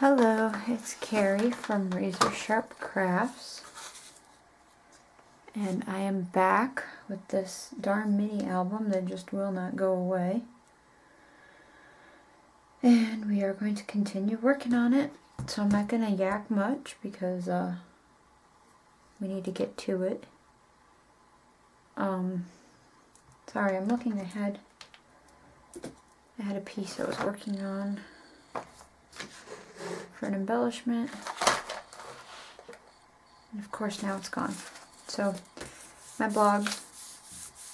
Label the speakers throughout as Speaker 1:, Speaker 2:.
Speaker 1: Hello, it's Kerri from Razor Sharp Crafts, and I am back with this darn mini album that just will not go away, and we are going to continue working on it. So I'm not going to yak much because we need to get to it. Sorry, I'm looking ahead. I had a piece I was working on for an embellishment, and of course now it's gone. So my blog,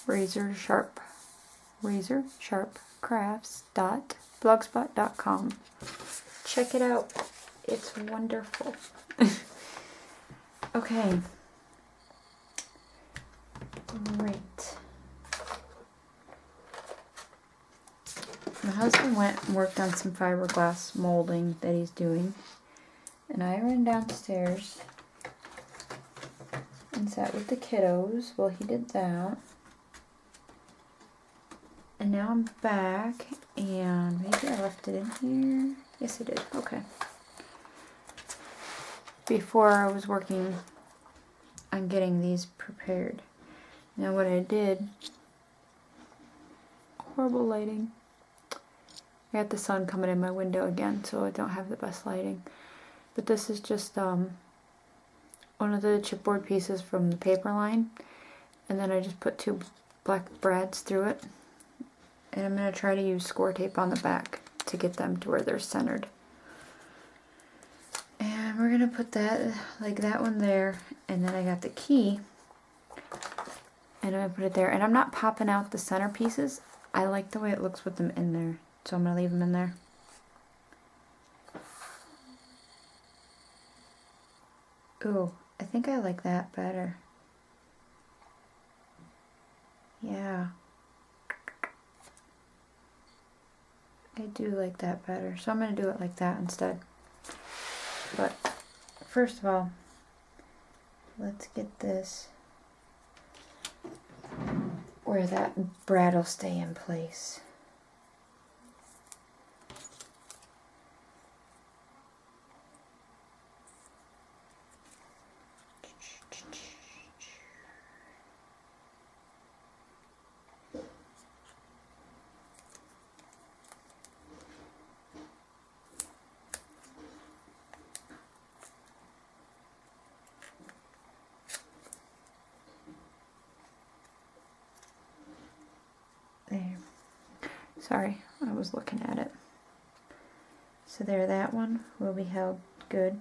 Speaker 1: razorsharpcrafts.blogspot.com. check it out, it's wonderful. Okay, great. My husband went and worked on some fiberglass molding that he's doing, and I ran downstairs and sat with the kiddos while he did that. And now I'm back, and maybe I left it in here. Yes, I did. Okay. Before I was working on getting these prepared. Now what I did, horrible lighting. I got the sun coming in my window again, so I don't have the best lighting. But this is just one of the chipboard pieces from the paper line, and then I just put 2 black brads through it, and I'm going to try to use score tape on the back to get them to where they're centered. And we're going to put that, like that one there, and then I got the key, and I'm going to put it there. And I'm not popping out the center pieces. I like the way it looks with them in there, so I'm going to leave them in there. Ooh, I think I like that better. Yeah. I do like that better, so I'm going to do it like that instead. But first of all, let's get this where that brad will stay in place. There. Sorry, I was looking at it. So there, that one will be held good.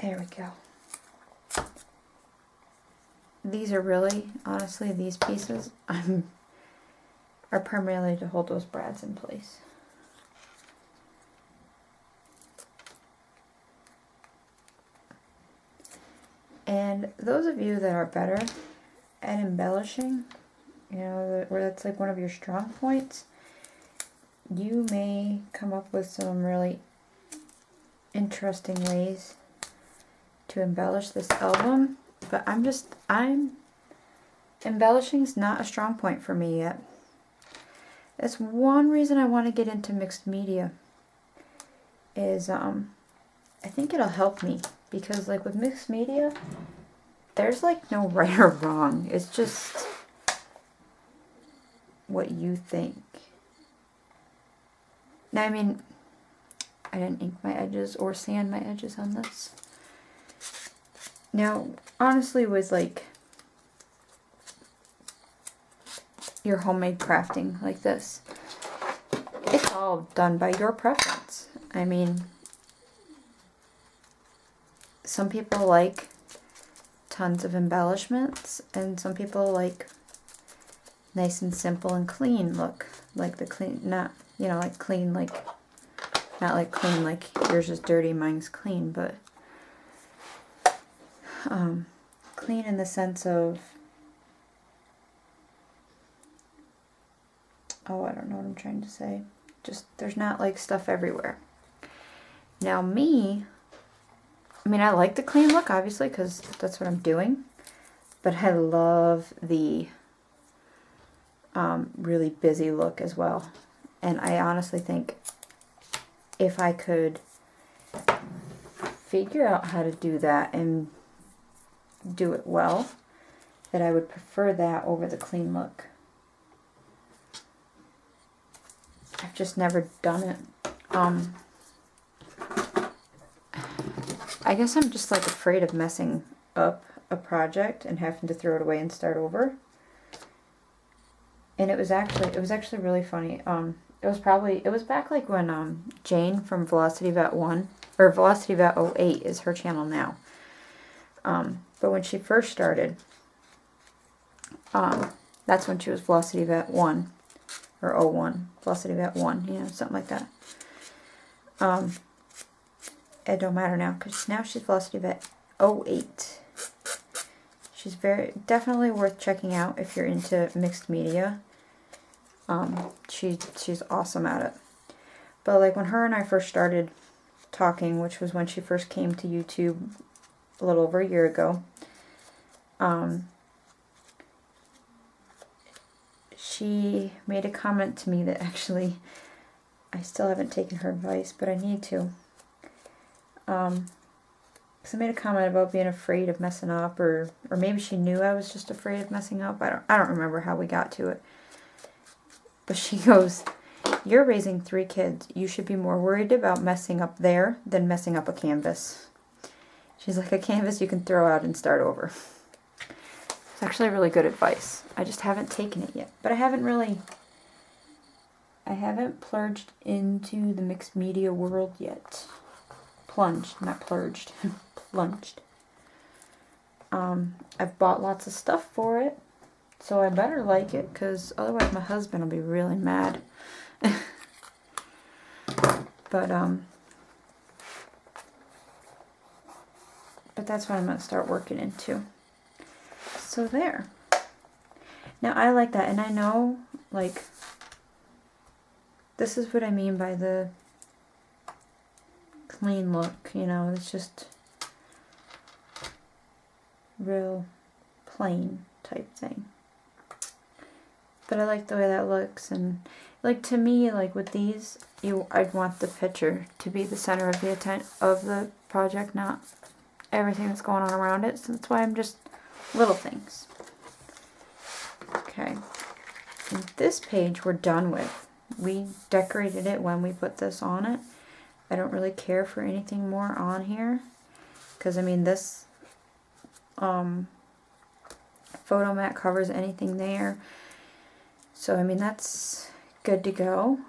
Speaker 1: There we go. These are really, honestly, these pieces are primarily to hold those brads in place. And those of you that are better at embellishing, you know, where that's like one of your strong points, you may come up with some really interesting ways to embellish this album. But embellishing's not a strong point for me yet. That's one reason I want to get into mixed media. Is I think it'll help me, because like with mixed media, there's like no right or wrong. It's just what you think. Now, I mean, I didn't ink my edges or sand my edges on this. Now, honestly, with like your homemade crafting like this, it's all done by your preference. I mean, some people like tons of embellishments, and some people like nice and simple and clean look. Like the clean, not, you know, like clean, like, not like clean like yours is dirty, mine's clean, but clean in the sense of oh, I don't know what I'm trying to say. Just, there's not like stuff everywhere. Now me, I mean, I like the clean look, obviously, because that's what I'm doing. But I love the really busy look as well. And I honestly think if I could figure out how to do that and do it well, that I would prefer that over the clean look. I've just never done it. I guess I'm just like afraid of messing up a project and having to throw it away and start over. And it was actually really funny. It was back like when Jane from Velocity Vet 1 or Velocity Vet 08 is her channel now. But when she first started, that's when she was Velocity Vet 1 or 01, Velocity Vet 1, you know, something like that. It don't matter now because now she's Velocity Vet 08. She's definitely worth checking out if you're into mixed media. She's awesome at it. But like when her and I first started talking, which was when she first came to YouTube a little over a year ago, she made a comment to me that actually I still haven't taken her advice, but I need to. Because I made a comment about being afraid of messing up, or maybe she knew I was just afraid of messing up. I don't remember how we got to it. But she goes, "You're raising 3 kids. You should be more worried about messing up there than messing up a canvas." She's like, "A canvas you can throw out and start over." It's actually really good advice. I just haven't taken it yet. But I haven't plunged into the mixed media world yet. Plunged, not plurged. Plunged. I've bought lots of stuff for it, so I better like it, because otherwise my husband will be really mad. But that's what I'm going to start working into. So there. Now I like that, and I know, like, this is what I mean by the clean look, you know, it's just real plain type thing. But I like the way that looks, and like to me, like with these, I'd want the picture to be the center of the project, not everything that's going on around it. So that's why I'm just little things. Okay, and this page we're done with. We decorated it when we put this on it. I don't really care for anything more on here, because I mean this photo mat covers anything there, so I mean that's good to go.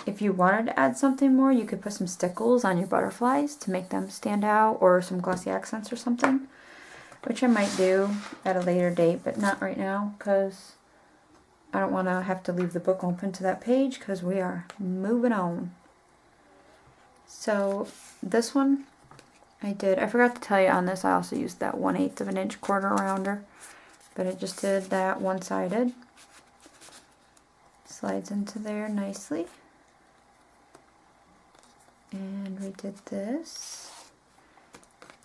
Speaker 1: If you wanted to add something more, you could put some stickles on your butterflies to make them stand out, or some glossy accents or something, which I might do at a later date, but not right now, because I don't want to have to leave the book open to that page, because we are moving on. So this one I forgot to tell you on this, I also used that 1/8 of an inch quarter rounder, but I just did that one-sided. Slides into there nicely. And we did this.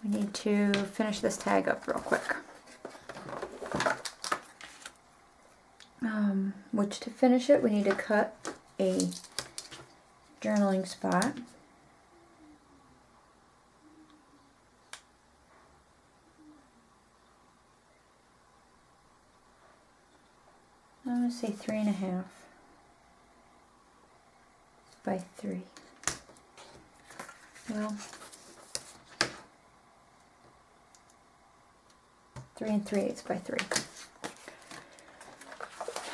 Speaker 1: We need to finish this tag up real quick. Which to finish it, we need to cut a journaling spot. I'm going to say 3.5 by 3. Well, 3 3/8 by 3.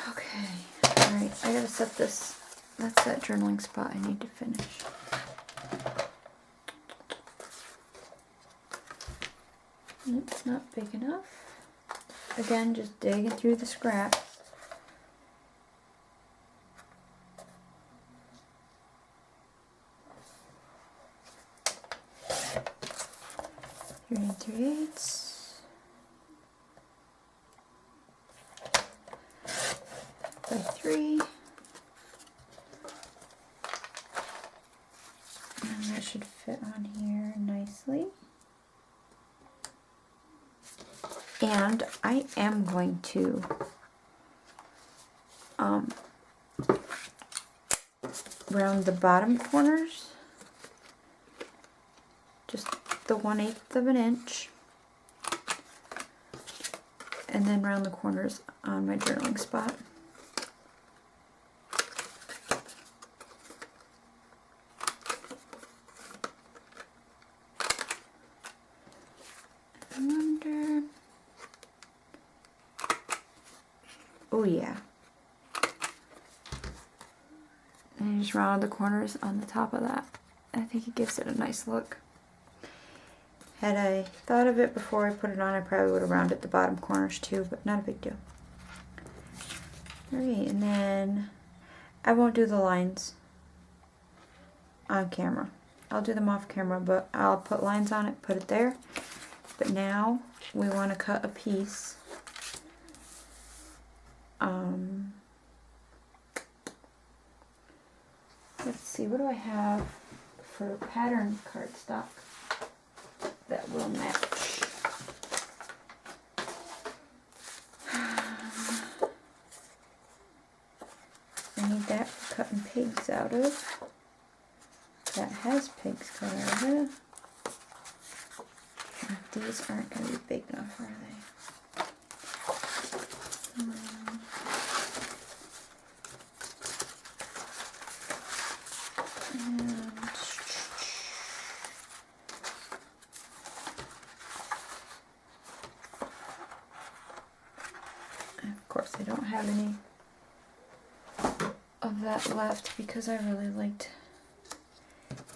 Speaker 1: Okay, alright, I gotta set this. That's that journaling spot I need to finish. It's not big enough. Again, just digging through the scraps. Three 3/8 by 3. fit on here nicely. And I am going to round the bottom corners, just the 1/8 of an inch, and then round the corners on my journaling spot. Oh yeah. And I just round the corners on the top of that. I think it gives it a nice look. Had I thought of it before I put it on, I probably would have rounded the bottom corners too, but not a big deal. Alright, and then I won't do the lines on camera. I'll do them off camera, but I'll put lines on it, put it there. But now we want to cut a piece. Let's see, what do I have for pattern cardstock that will match? I need that for cutting pigs out of. That has pigs cut out of it. These aren't going to be big enough, are they? And of course, I don't have any of that left because I really liked,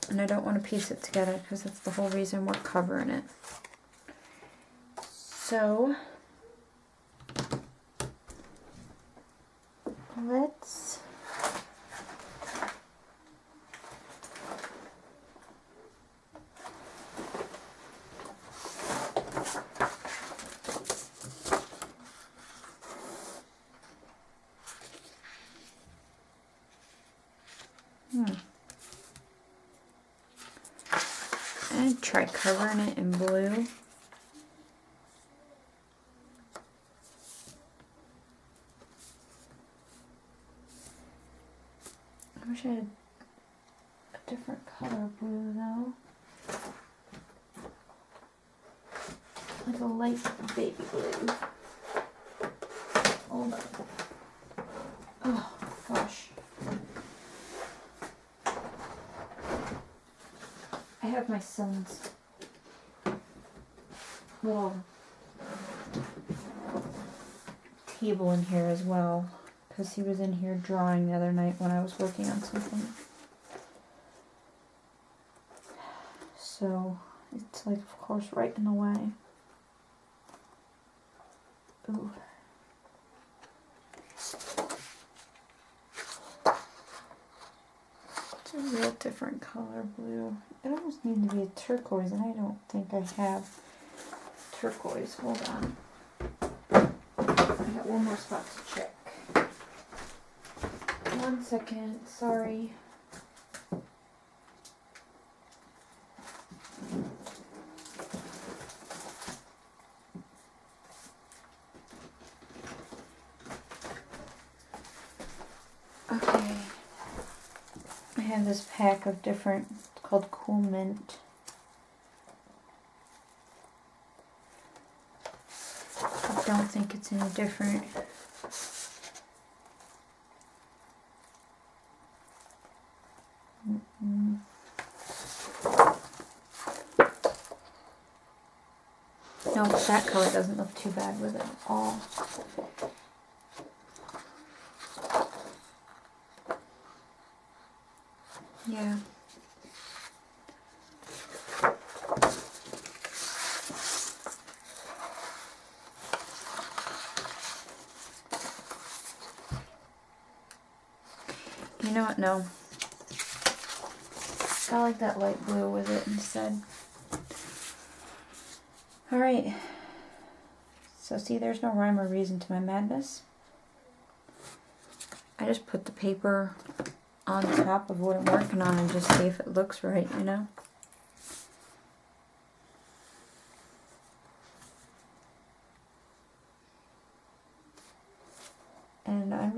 Speaker 1: and I don't want to piece it together because that's the whole reason we're covering it. So let's and try covering it in blue. I wish I had a different color blue though. Like a light baby blue. Hold on. Oh gosh. I have my son's little table in here as well, because he was in here drawing the other night when I was working on something. So it's like, of course, right in the way. Ooh. It's a real different color blue. It almost needs to be a turquoise, and I don't think I have turquoise. Hold on. I got one more spot to check. 1 second, sorry. Okay. I have this pack of different, it's called Cool Mint. I don't think it's any different. No, but that color doesn't look too bad with it at all. Yeah. You know what? No. I like that light blue with it instead. Alright. So see, there's no rhyme or reason to my madness. I just put the paper on top of what I'm working on and just see if it looks right, you know?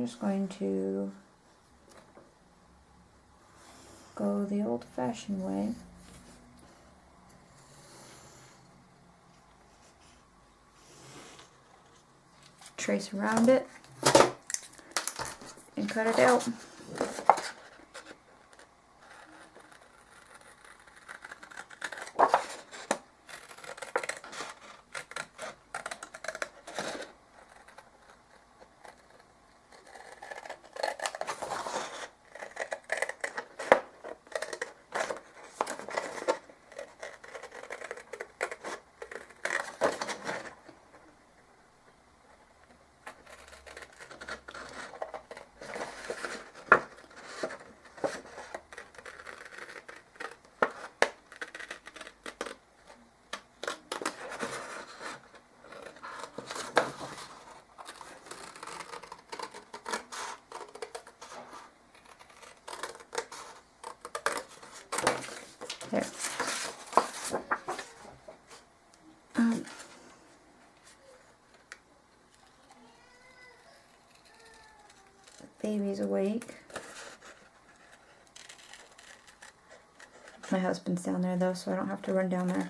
Speaker 1: just going to go the old-fashioned way. Trace around it and cut it out. There. Baby's awake. My husband's down there though, so I don't have to run down there.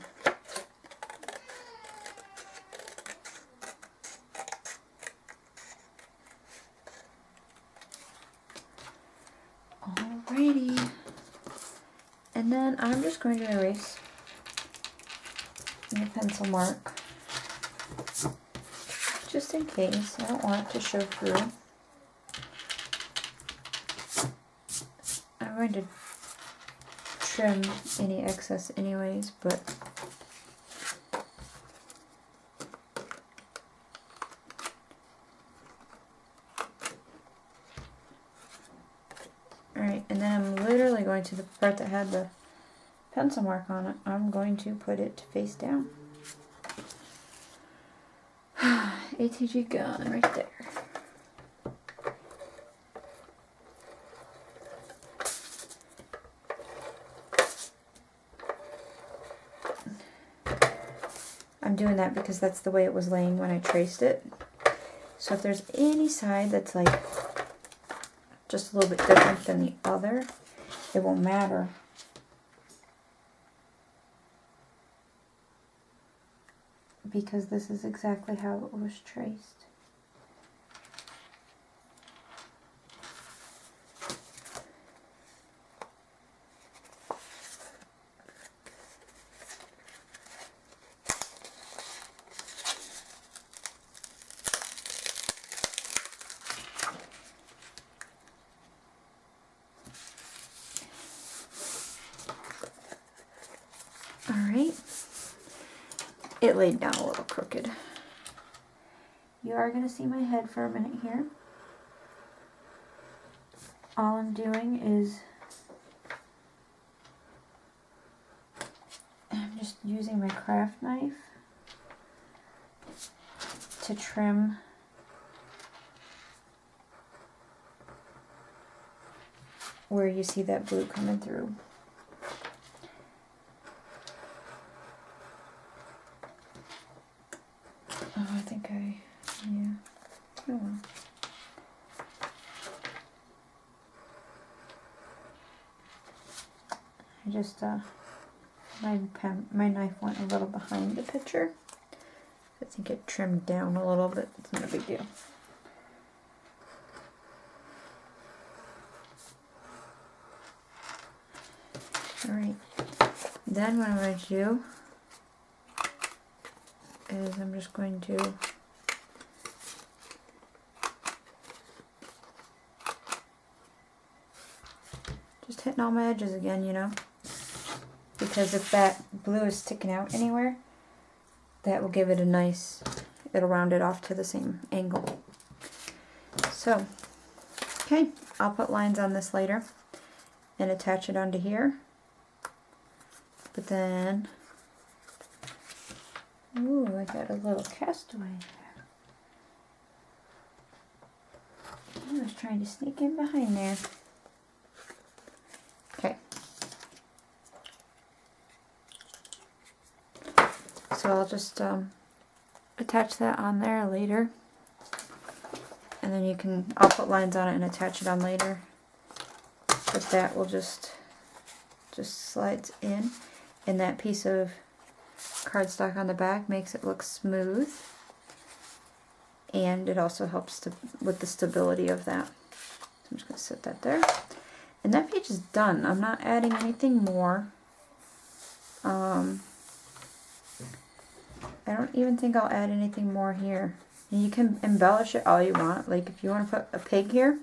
Speaker 1: Alrighty. And then I'm just going to erase my pencil mark, just in case. I don't want it to show through. I'm going to trim any excess anyways, but alright, and then I'm literally going to the part that had the pencil mark on it, I'm going to put it face down. ATG gun right there. I'm doing that because that's the way it was laying when I traced it. So if there's any side that's like just a little bit different than the other, it won't matter. Because this is exactly how it was traced. Alright. It laid down a little crooked. You are going to see my head for a minute here. All I'm doing is I'm just using my craft knife to trim where you see that blue coming through. Oh, I think yeah. Oh well. I just, my knife went a little behind the picture. I think it trimmed down a little bit. It's not a big deal. Alright. Then what I'm going to do is I'm just going to just hitting all my edges again, you know, because if that blue is sticking out anywhere, that will give it a nice, it'll round it off to the same angle. So, okay, I'll put lines on this later and attach it onto here, but then ooh, I got a little castaway there. I was trying to sneak in behind there. Okay. So I'll just attach that on there later. And then you can, I'll put lines on it and attach it on later. But that will just slides in. And that piece of cardstock on the back makes it look smooth. And it also helps with the stability of that. So I'm just going to set that there. And that page is done. I'm not adding anything more. I don't even think I'll add anything more here. And you can embellish it all you want. Like if you want to put a pig here,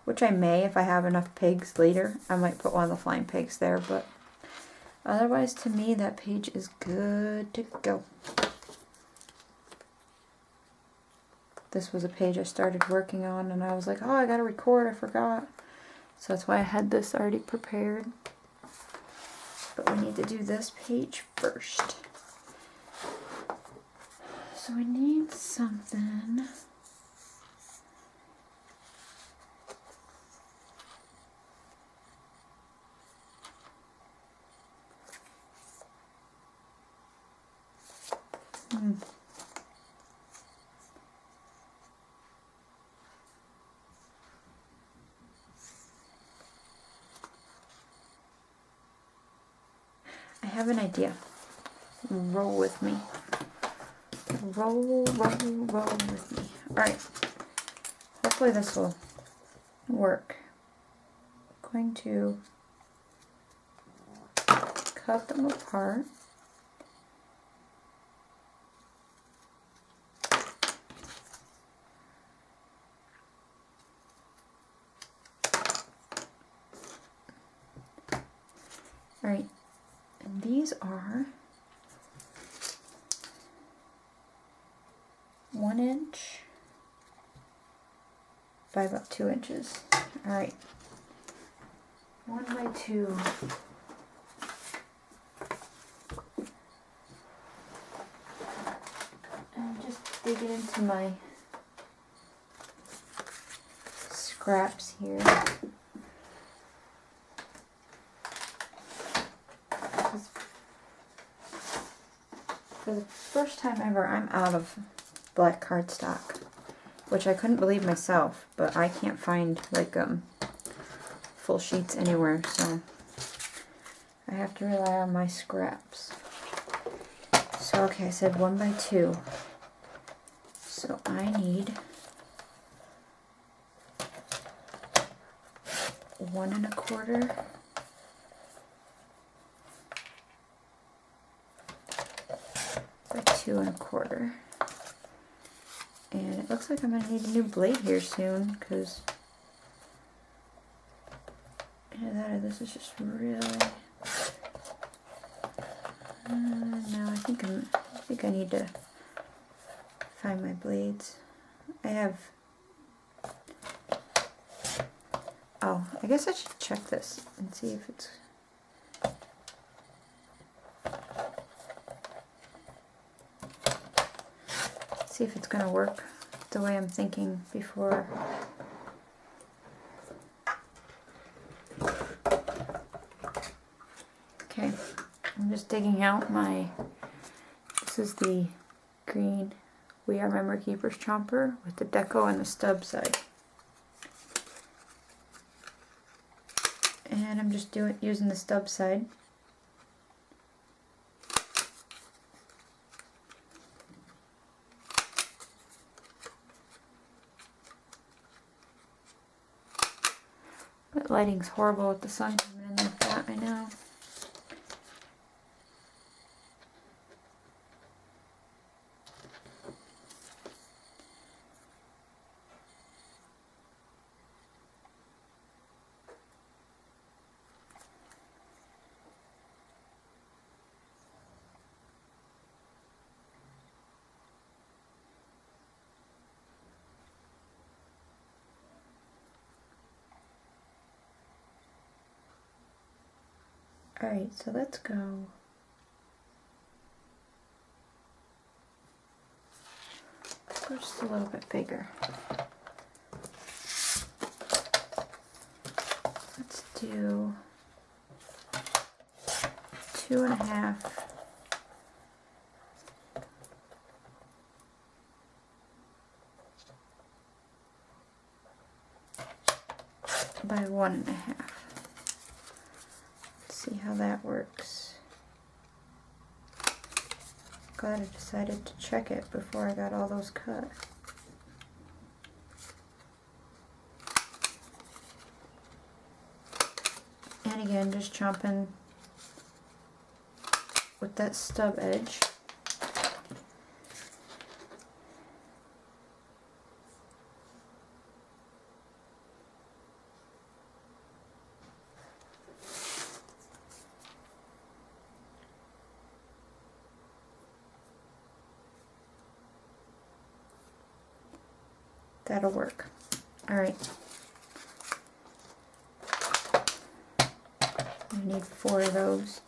Speaker 1: which I may if I have enough pigs later, I might put one of the flying pigs there. But otherwise, to me, that page is good to go. This was a page I started working on and I was like, oh, I gotta record, I forgot. So that's why I had this already prepared. But we need to do this page first. So we need something. I have an idea. Roll with me. Roll with me. Alright. Hopefully this will work. I'm going to cut them apart. Alright. And these are 1 inch by about 2 inches. Alright. 1 by 2. And just digging into my scraps here. For the first time ever, I'm out of black cardstock, which I couldn't believe myself, but I can't find like full sheets anywhere, so I have to rely on my scraps. So okay, I said 1 by 2, so I need 1 1/4 by 2 1/4. And it looks like I'm going to need a new blade here soon, because either that or this is just really... no, I think I need to find my blades. I have... Oh, I guess I should check this and see if it's... see if it's going to work the way I'm thinking before. Okay, I'm just digging out my, this is the green We Are Memory Keepers chomper with the deco on the stub side. And I'm just using the stub side. But lighting's horrible with the sun coming in like that, I know. Alright, so let's go just a little bit bigger. Let's do 2 1/2 . by 1.5. Let's see how that works. Glad I decided to check it before I got all those cut. And again, just chomping with that stub edge. That'll work. All right. I need 4 of those.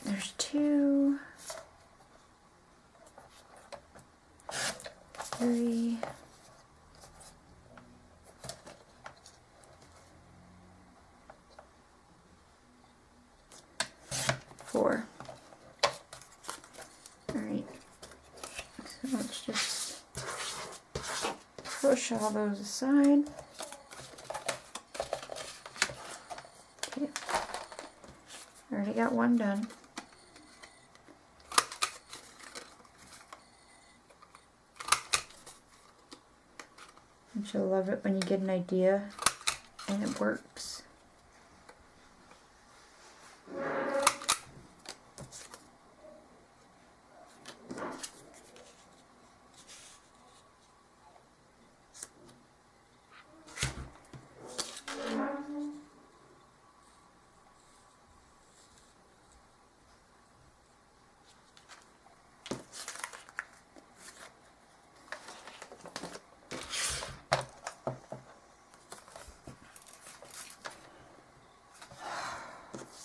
Speaker 1: There's 2, 3, 4. Alright, so let's just push all those aside. Okay, already got one done. And you'll love it when you get an idea and it works.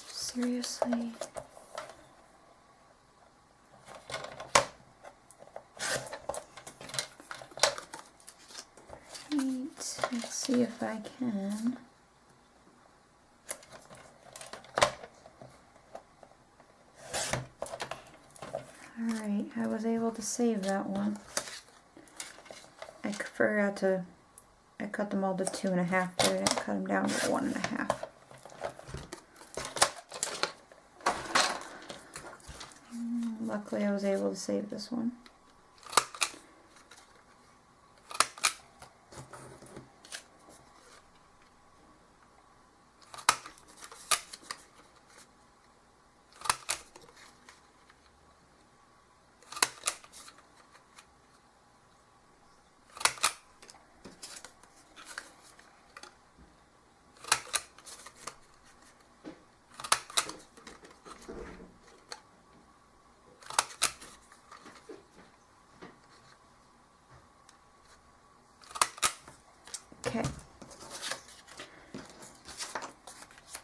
Speaker 1: Seriously? Right, let's see if I can. Alright, I was able to save that one. I forgot to, I cut them all to 2.5, but I didn't cut them down to 1.5. Luckily I was able to save this one. Okay.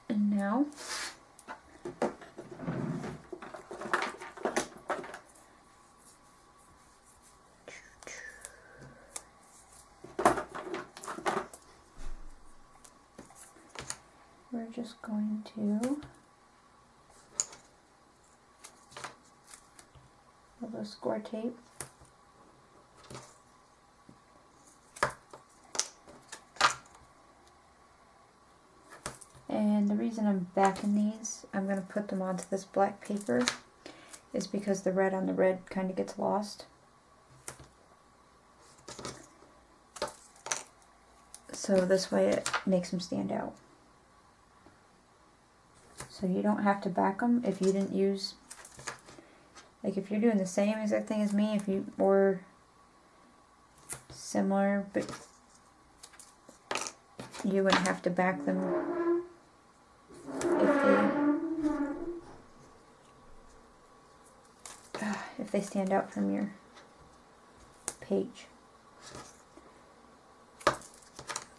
Speaker 1: And now we're just going to put the score tape . And the reason I'm backing these, I'm going to put them onto this black paper, is because the red on the red kind of gets lost. So this way it makes them stand out. So you don't have to back them if you didn't use, like if you're doing the same exact thing as me, if you or similar, but you wouldn't have to back them if they stand out from your page.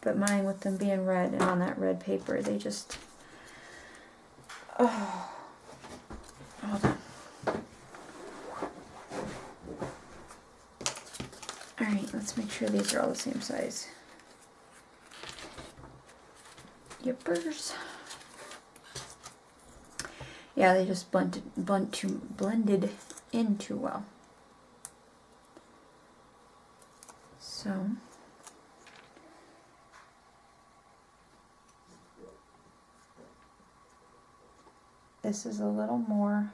Speaker 1: But mine, with them being red and on that red paper, they just, oh, hold on. Alright, let's make sure these are all the same size. Yippers. Yeah, they just blended in too well. So this is a little more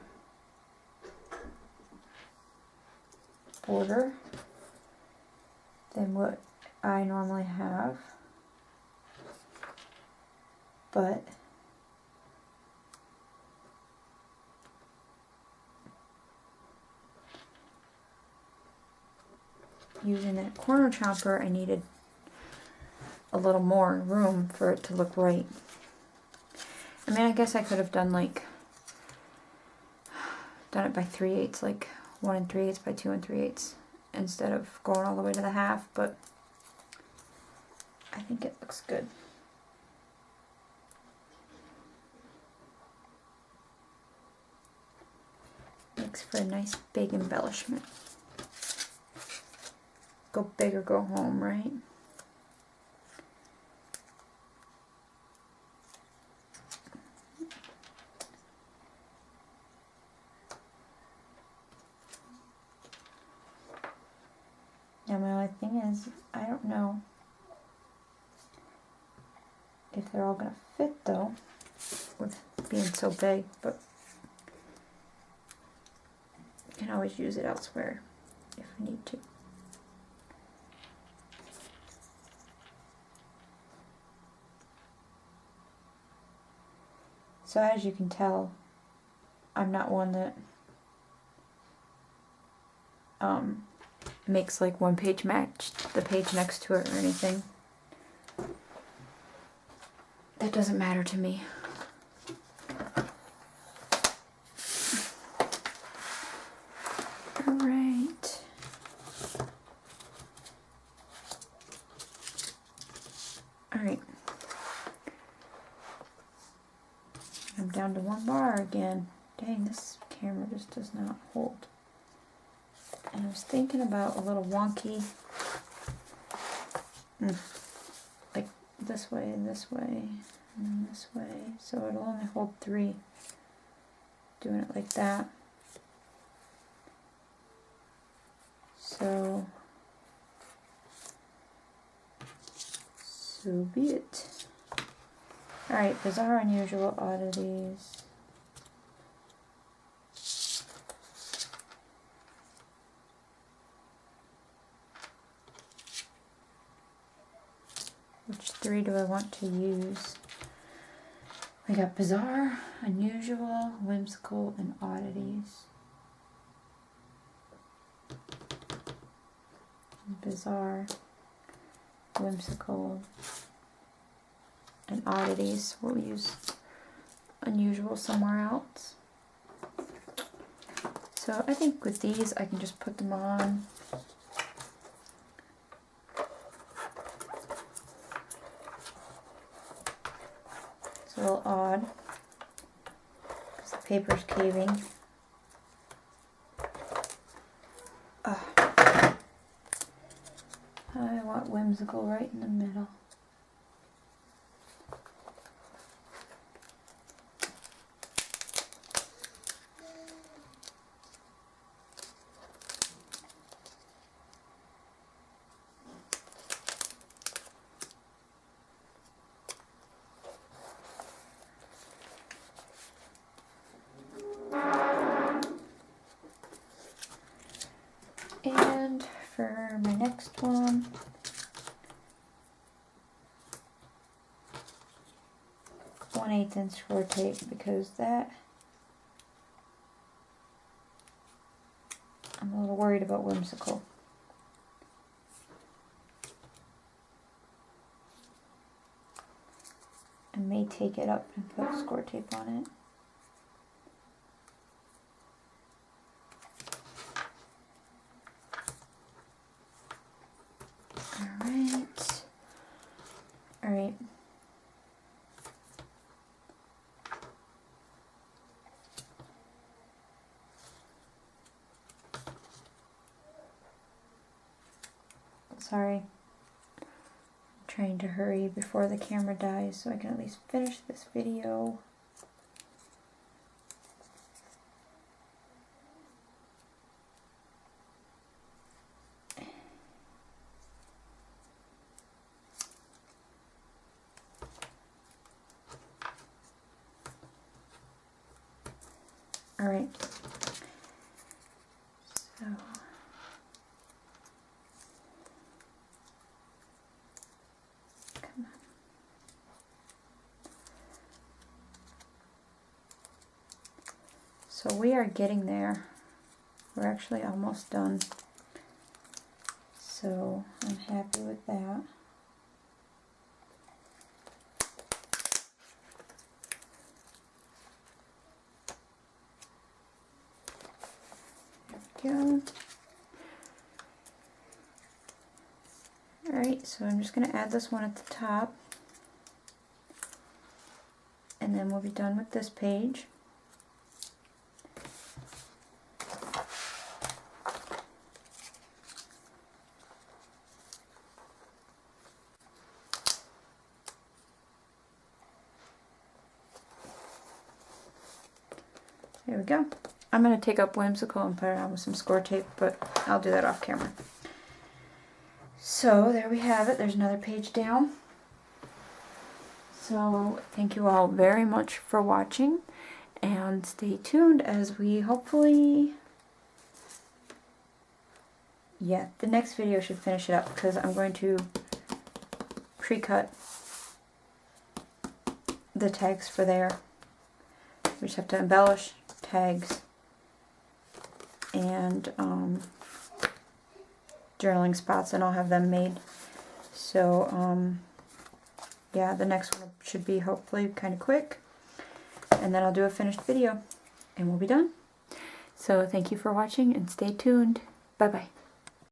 Speaker 1: border than what I normally have, but using that corner chomper, I needed a little more room for it to look right. I mean, I guess I could have done it by 3/8, like 1 3/8 by 2 3/8, instead of going all the way to the half, but I think it looks good. Makes for a nice big embellishment. Go big or go home, right? Now my only thing is, I don't know if they're all gonna fit though, with being so big, but you can always use it elsewhere if I need to. So as you can tell, I'm not one that makes like one page match the page next to it or anything. That doesn't matter to me. All right. All right. I'm down to 1 bar again. Dang, this camera just does not hold. And I was thinking about a little wonky, like this way, and this way, and this way. So it'll only hold 3. Doing it like that. So be it. Alright, bizarre, unusual, oddities. Which 3 do I want to use? We got bizarre, unusual, whimsical, and oddities. Bizarre, whimsical, and oddities. We'll use unusual somewhere else. So I think with these I can just put them on. It's a little odd because the paper's caving. I want whimsical right in the middle. And for my next one, .1/8 inch score tape, because that I'm a little worried about whimsical. I may take it up and put score tape on it. Alright. Sorry. I'm trying to hurry before the camera dies so I can at least finish this video. Alright. So. Come on. So we are getting there. We're actually almost done. So I'm happy with that. There we go. Alright, so I'm just going to add this one at the top. And then we'll be done with this page. There we go. I'm going to take up Whimsical and put it on with some score tape, but I'll do that off camera. So there we have it. There's another page down. So thank you all very much for watching, and stay tuned as we hopefully... Yeah, the next video should finish it up because I'm going to pre-cut the tags for there. We just have to embellish tags and journaling spots, and I'll have them made. So yeah, the next one should be hopefully kind of quick, and then I'll do a finished video and we'll be done. So thank you for watching and stay tuned. Bye bye.